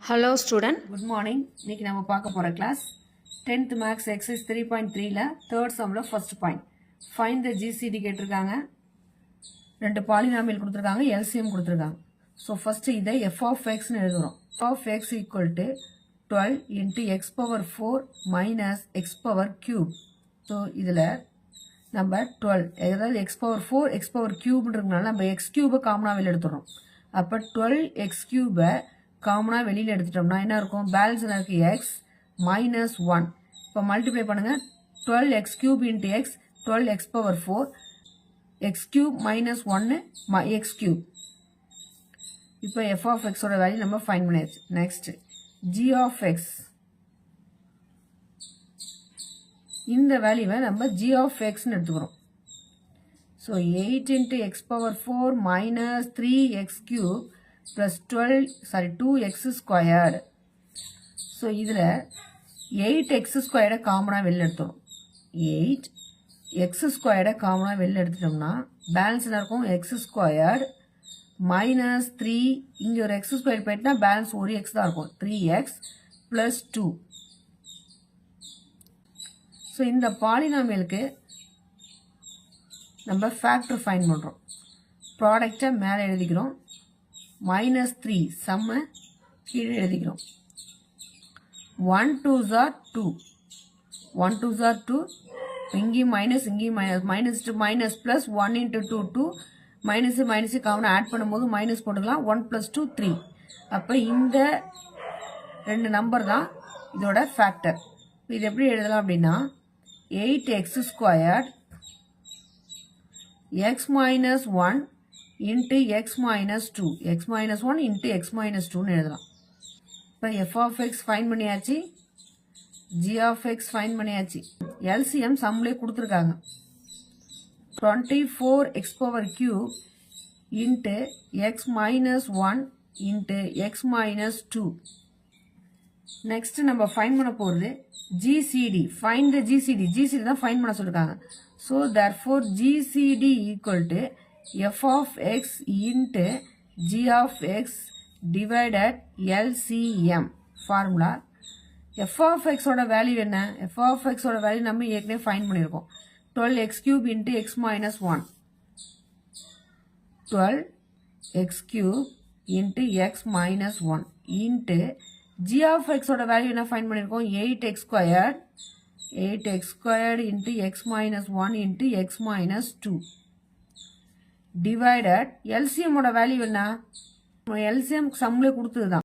Hello student. Good morning. இன்னைக்கு நம்ம பார்க்க போற கிளாஸ் 10th maths exercise 3.3ல third sumல first point. Find the GCD கேட்டிருக்காங்க. ரெண்டு பாலினாமியல் கொடுத்திருக்காங்க, LCM கொடுத்திருக்காங்க. So first இதை f of x னு எழுதுறோம். f of x equal to 12 into x power 4 minus x power cube. So இதுல நம்ம 12 அதாவது x power 4 x power cube ன்றதுனால நம்ம x cube காமனா வெளிய எடுத்துறோம். அப்ப 12x cube காமனா வெளியில எடுத்துட்டோம்னா என்ன இருக்கும்? பேலன்ஸ் இருக்கு x minus 1. இப்போ மல்டிப்ளை பண்ணுங்க. 12x cube into x 12x power 4 x cube minus 1 x cube. இப்போ f of x ஓட வேல்யூ நம்ம ஃபைண்ட் பண்ணியாச்சு. நெக்ஸ்ட் g of x, இந்த வேல்யூவை நம்ம g of x னு எடுத்துக்கிறோம். So 8 into x power 4 minus 3x cube plus 2x squared. So இதுல 8x squared காமனா வெளில எடுத்துரும். 8x squared காமனா வெளில எடுத்துட்டோம்னா பேலன்ஸ் என்ன இருக்கும்? x squared minus 3, இங்க ஒரு x squared போயிட்டுனா பேலன்ஸ் ஒரு x தான் இருக்கும். 3x plus 2. So இந்த பாலினாமியலுக்கு நம்ம ஃபேக்டர் ஃபைண்ட் பண்றோம். ப்ராடக்ட்டை மேலே எழுதிக்கிறோம். -3 சம்ம கீழே எழுதிக்கிறோம். 1 2s are 2, 1 2s are 2, இங்கேயும் மைனஸ் இங்கேயும் minus minus plus 1 into 2 2, minus common add பண்ணும்போது மைனஸ் போட்டுக்கலாம். 1 plus 2 3. அப்போ இந்த ரெண்டு நம்பர் தான் இதோட ஃபேக்டர். இது எப்படி எழுதலாம் அப்படின்னா 8x squared x minus 1 into x minus 2, x minus 1 into x minus 2 னு எழுதலாம். இப்போ f of x ஃபைண்ட் பண்ணியாச்சு, g of x ஃபைண்ட் பண்ணியாச்சு. LCM சம்லே கொடுத்துருக்காங்க. 24x power cube into x minus 1 into x minus 2. Next நம்ம find பண்ண போகிறது GCD. find the GCD தான் ஃபைண்ட் பண்ண சொல்லிருக்காங்க. So therefore GCD equal to f of x into g of x divided LCM. Formula f of x ஓட value என்ன? f of x ஓட value நம்ம ஏற்கனவே ஃபைண்ட் பண்ணியிருக்கோம். 12x cube into x minus 1. 12x cube into x minus 1 into g of x ஓட value என்ன find பண்ணியிருக்கோம்? 8x squared, 8x squared into x minus 1 into x minus 2 divided LCM ஓட value என்ன? LCM சம்ல கொடுத்தது தான்.